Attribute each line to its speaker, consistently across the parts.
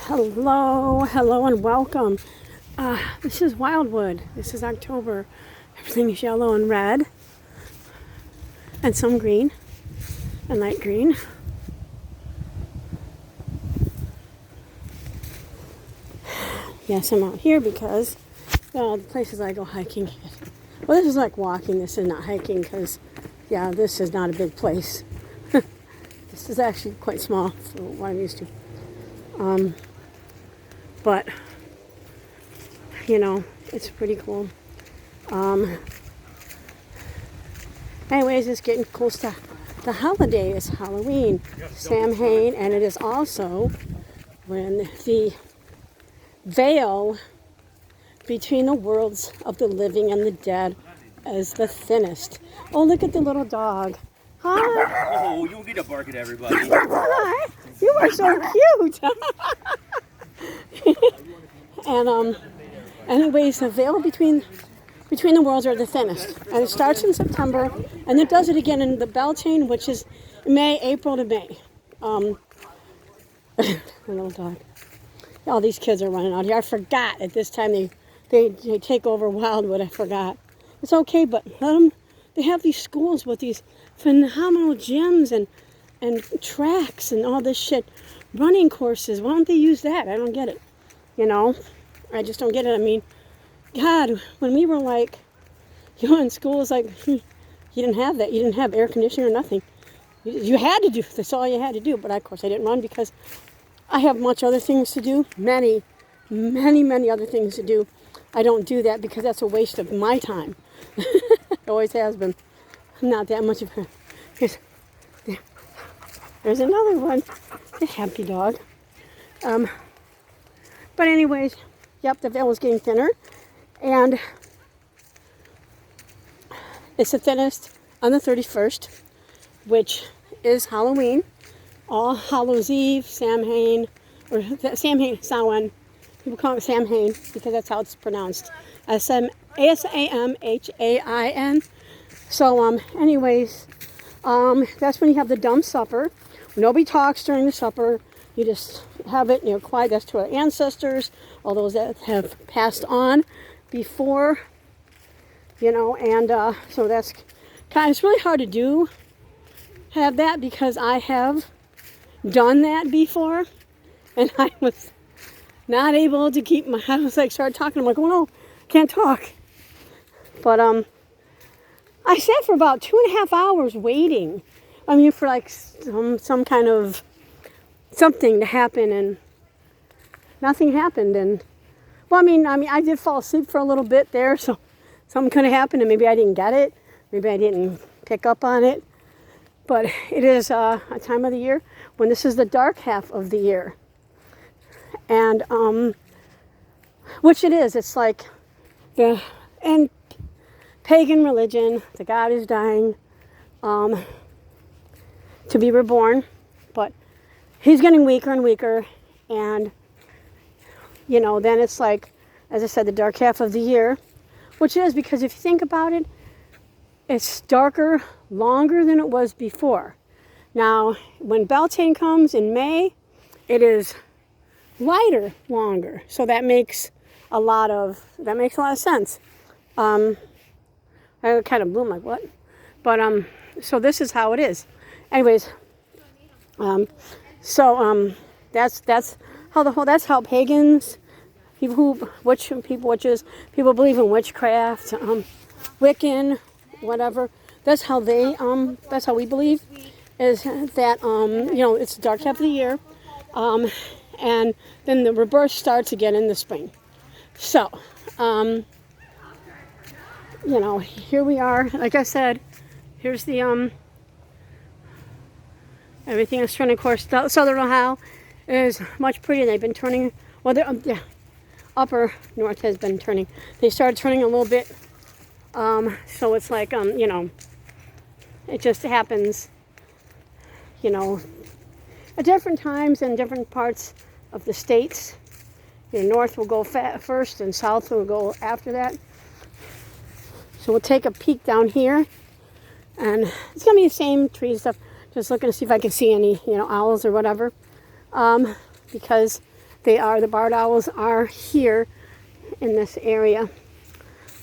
Speaker 1: Hello, and welcome. This is Wildwood. This is October. Everything is yellow and red, and some green, and light green. Yes, I'm out here because, well, the places I go hiking. Well, this is like walking. This is not hiking because, yeah, this is not a big place. This is actually quite small for what I'm used to. But, you know, it's pretty cool. Anyways, it's getting close to the holiday. It's Halloween, Samhain, and it is also when the veil between the worlds of the living and the dead is the thinnest. Oh, look at the little dog. Hi.
Speaker 2: Oh, you need to bark at everybody.
Speaker 1: Hi. You are so cute. And anyways, the veil between the worlds are the thinnest, and it starts in September, and it does it again in the Beltane, which is April to May. The little dog. All these kids are running out here. I forgot at this time they take over Wildwood. I forgot. It's okay, but let them. They have these schools with these phenomenal gyms and tracks and all this shit, running courses. Why don't they use that? I don't get it. You know, I just don't get it. I mean, God, when we were like, in school, it's like, you didn't have that. You didn't have air conditioning or nothing. You had to do, that's all you had to do. But of course I didn't run because I have much other things to do. Many other things to do. I don't do that because that's a waste of my time. It always has been. Not that much of a, there's another one. A happy dog. But anyways, yep, the veil is getting thinner, and it's the thinnest on the 31st, which is Halloween, All Hallows Eve, Samhain, or Samhain, Samhain. People call it Samhain because that's how it's pronounced. Samhain. So, anyways, that's when you have the dumb supper. Nobody talks during the supper. You just have it, quiet. That's to our ancestors, all those that have passed on before, and so that's it's really hard to do, have that, because I have done that before, and I was not able to keep I was like, started talking, I'm like, oh no, can't talk. But, I sat for about 2.5 hours waiting, for like some kind of something to happen, and nothing happened. And well, I did fall asleep for a little bit there, so something could have happened, and maybe I didn't get it, maybe I didn't pick up on it. But it is a time of the year when this is the dark half of the year, and which it is. It's like the and pagan religion. The God is dying to be reborn, but he's getting weaker and weaker, and then it's like, as I said, the dark half of the year, which it is because if you think about it, it's darker longer than it was before. Now, when Beltane comes in May, it is lighter longer, so that makes a lot of sense. I kind of blew my what, but so this is how it is. Anyways, that's how pagans, witches, people believe in witchcraft, Wiccan, whatever. That's how we believe, is that it's the dark half of the year, and then the rebirth starts again in the spring. So, here we are. Like I said, here's the everything is turning. Of course, Southern Ohio is much prettier. They've been turning. Well, the upper north has been turning. They started turning a little bit. So it's like it just happens. At different times in different parts of the states. North will go first, and south will go after that. So we'll take a peek down here, and it's gonna be the same tree stuff. Just looking to see if I can see any, owls or whatever, because the barred owls are here in this area.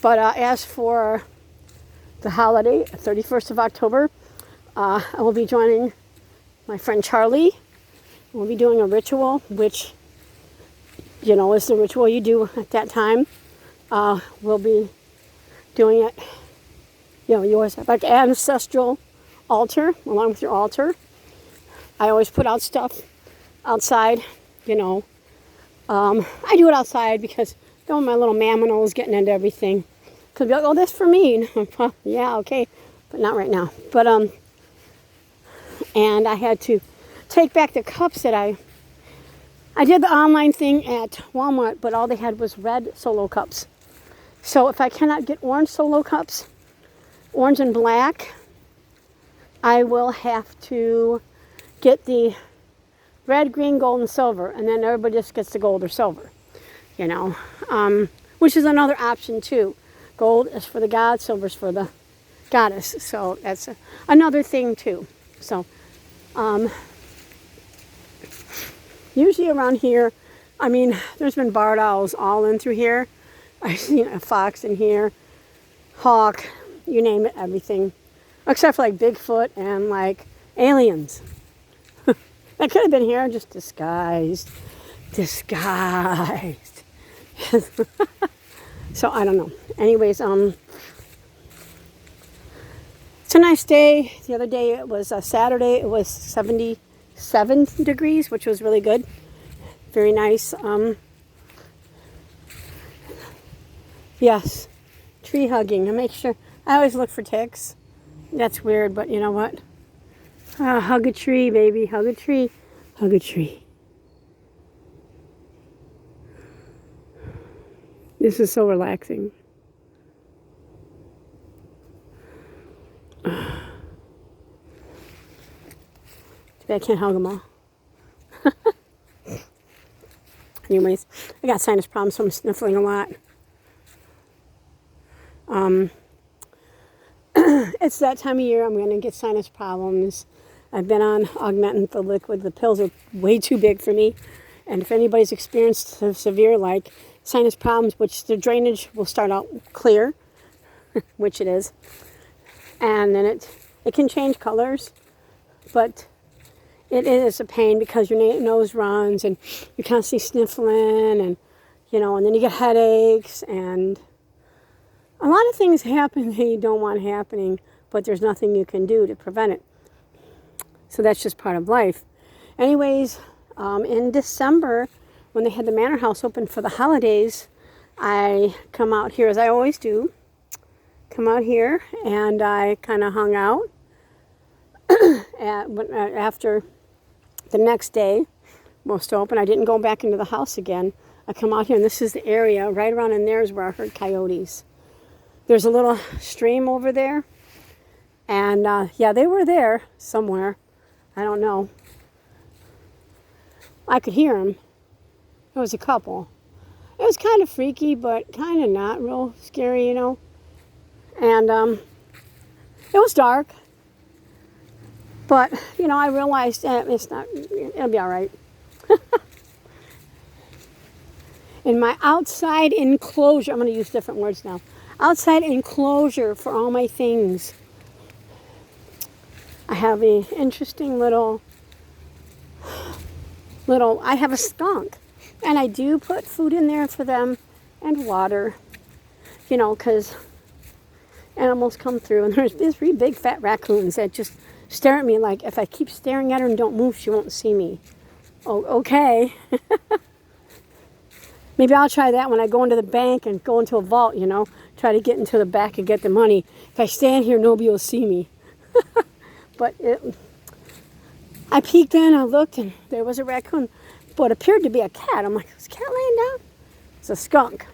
Speaker 1: But as for the holiday, 31st of October, I will be joining my friend Charlie. We'll be doing a ritual, which, you know, is the ritual you do at that time. We'll be doing it, you know, you always have like ancestral altar along with your altar. I always put out stuff outside, you know. I do it outside because don't my little mammal is getting into everything. Could be like, oh, that's for me. Yeah, okay, but not right now. But and I had to take back the cups that I did the online thing at Walmart, but all they had was red Solo cups. So if I cannot get orange Solo cups, orange and black, I will have to get the red, green, gold, and silver, and then everybody just gets the gold or silver, you know, which is another option too. Gold is for the god, silver is for the goddess, so that's another thing too. So usually around here, I mean, there's been barred owls all in through here. I've seen a fox in here, hawk, you name it, everything, except for like Bigfoot and like aliens. That could have been here, just disguised. So I don't know. Anyways, it's a nice day. The other day it was Saturday. It was 77 degrees, which was really good. Very nice. Yes, tree hugging. I make sure. I always look for ticks. That's weird, but you know what? Hug a tree, baby. Hug a tree. Hug a tree. This is so relaxing. I can't hug them all. Anyways, I got sinus problems, so I'm sniffling a lot. It's that time of year I'm going to get sinus problems. I've been on Augmentin, the liquid. The pills are way too big for me. And if anybody's experienced severe like sinus problems, which the drainage will start out clear, which it is, and then it can change colors, but it is a pain because your nose runs and you're constantly sniffling, and you know, and then you get headaches, and a lot of things happen that you don't want happening, but there's nothing you can do to prevent it. So that's just part of life. Anyways, in December, when they had the Manor House open for the holidays, I come out here, as I always do, come out here, and I kind of hung out. After the next day, most open, I didn't go back into the house again. I come out here, and this is the area, right around in there is where I heard coyotes. There's a little stream over there, and yeah, they were there somewhere. I don't know. I could hear them. There was a couple. It was kind of freaky, but kind of not real scary, you know. And it was dark. But, you know, I realized that it'll be all right. In my outside enclosure, I'm going to use different words now. Outside enclosure for all my things. I have an interesting little, I have a skunk. And I do put food in there for them and water, you know, because animals come through. And there's these 3 big fat raccoons that just stare at me like if I keep staring at her and don't move, she won't see me. Oh, okay. Maybe I'll try that when I go into the bank and go into a vault, you know. Try to get into the back and get the money. If I stand here, nobody will see me. But I peeked in, I looked, and there was a raccoon. But it appeared to be a cat. I'm like, is a cat laying down? It's a skunk.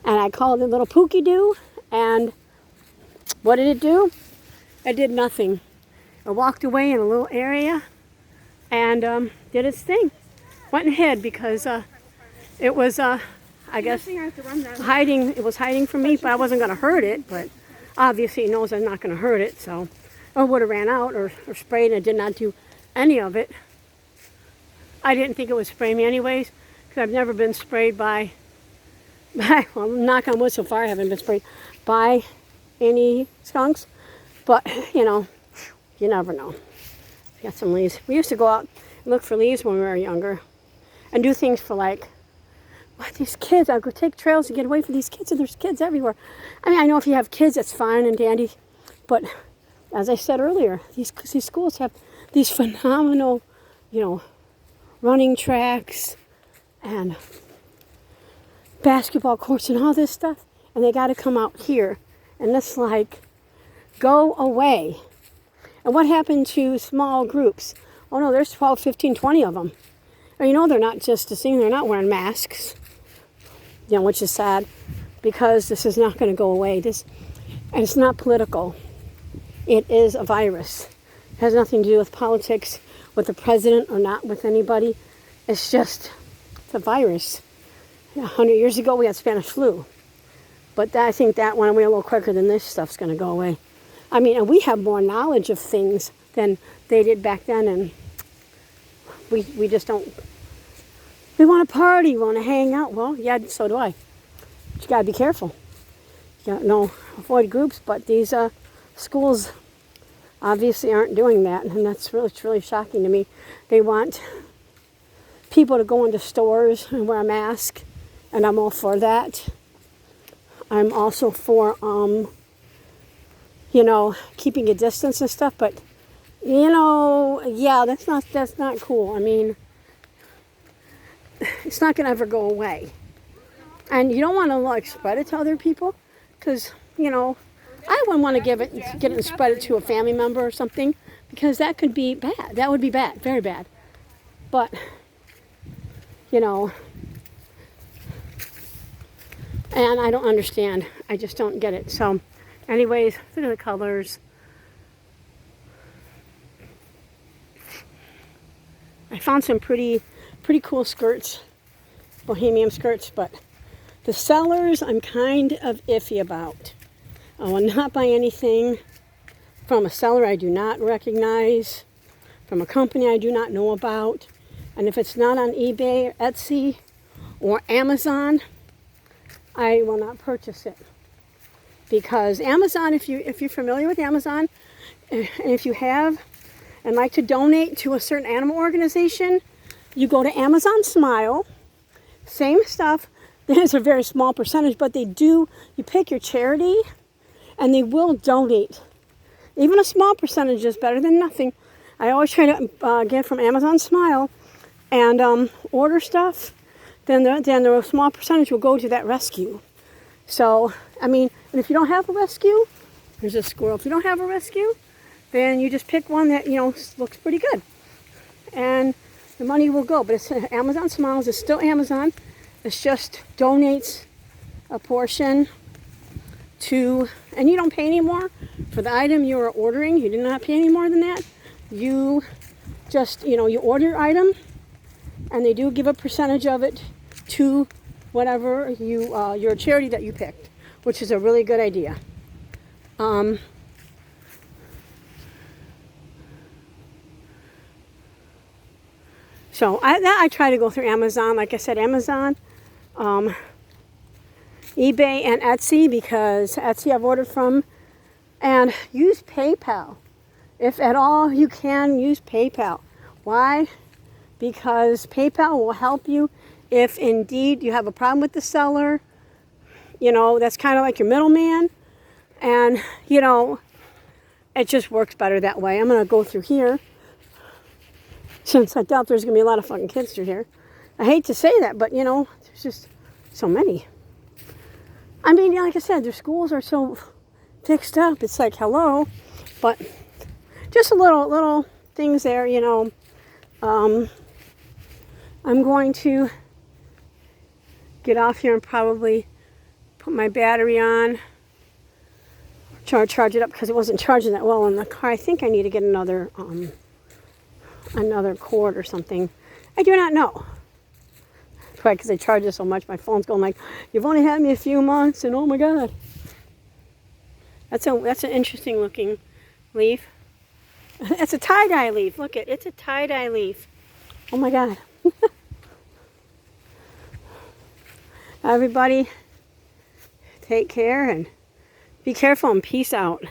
Speaker 1: And I called it little Pookie Doo, and what did it do? It did nothing. It walked away in a little area and did its thing. Went and hid because it was, I guess, hiding. It was hiding from me, but I wasn't going to hurt it. But obviously it knows I'm not going to hurt it, so I would have ran out or sprayed, and it did not do any of it. I didn't think it would spray me anyways, because I've never been sprayed by, well, knock on wood, so far I haven't been sprayed by any skunks. But, you know, you never know. Got some leaves. We used to go out and look for leaves when we were younger and do things for like, what, these kids, I'll go take trails to get away from these kids, and there's kids everywhere. I mean, I know if you have kids, that's fine and dandy, but as I said earlier, these schools have these phenomenal, you know, running tracks and basketball courts and all this stuff, and they got to come out here, and it's like, go away. And what happened to small groups? Oh no, there's 12, 15, 20 of them. And you know, they're not just a thing, they're not wearing masks, you know, which is sad, because this is not going to go away. And it's not political. It is a virus. It has nothing to do with politics, with the president or not with anybody. It's a virus. 100 years ago, we had Spanish flu. But I think that went away a little quicker than this stuff's going to go away. I mean, and we have more knowledge of things than they did back then, and we just don't. We want to party, we want to hang out. Well, yeah, so do I. But you got to be careful. You know, avoid groups, but these schools obviously aren't doing that, and it's really shocking to me. They want people to go into stores and wear a mask, and I'm all for that. I'm also for, you know, keeping a distance and stuff, but, you know, yeah, that's not cool. I mean, it's not going to ever go away. And you don't want to, like, spread it to other people, because, you know, I wouldn't want to get it and spread it to a family member or something, because that could be bad. That would be bad, very bad. But, you know, and I don't understand. I just don't get it. So, anyways, look at the colors. I found some pretty cool skirts, bohemian skirts, but the sellers I'm kind of iffy about. I will not buy anything from a seller I do not recognize, from a company I do not know about, and if it's not on eBay or Etsy or Amazon, I will not purchase it. Because Amazon, if you're familiar with Amazon, and if you have and like to donate to a certain animal organization, you go to Amazon Smile, same stuff. There's a very small percentage, but you pick your charity, and they will donate. Even a small percentage is better than nothing. I always try to get from Amazon Smile and order stuff. Then the small percentage will go to that rescue. So, I mean, and if you don't have a rescue, there's a squirrel. If you don't have a rescue, then you just pick one that, you know, looks pretty good. And the money will go. But it's Amazon Smiles. It's still Amazon. It's just donates a portion to, and you don't pay any more for the item you are ordering. You do not pay any more than that. You just, you know, you order your item, and they do give a percentage of it to whatever your charity that you picked, which is a really good idea. So I try to go through Amazon, like I said, Amazon, eBay, and Etsy, because Etsy I've ordered from, and use PayPal. If at all you can, use PayPal. Why? Because PayPal will help you if indeed you have a problem with the seller. You know, that's kind of like your middleman. And, you know, it just works better that way. I'm going to go through here, since I doubt there's going to be a lot of fucking kids through here. I hate to say that, but, you know, there's just so many. I mean, like I said, their schools are so fixed up. It's like, hello. But just a little things there, you know. I'm going to get off here and probably put my battery on, charge it up, because it wasn't charging that well in the car. I think I need to get another cord or something. I do not know. Probably because I charge it so much, my phone's going like, you've only had me a few months, and oh my god. That's an interesting looking leaf. That's a tie-dye leaf. Look, it's a tie-dye leaf. Oh my god. Everybody, take care and be careful and peace out.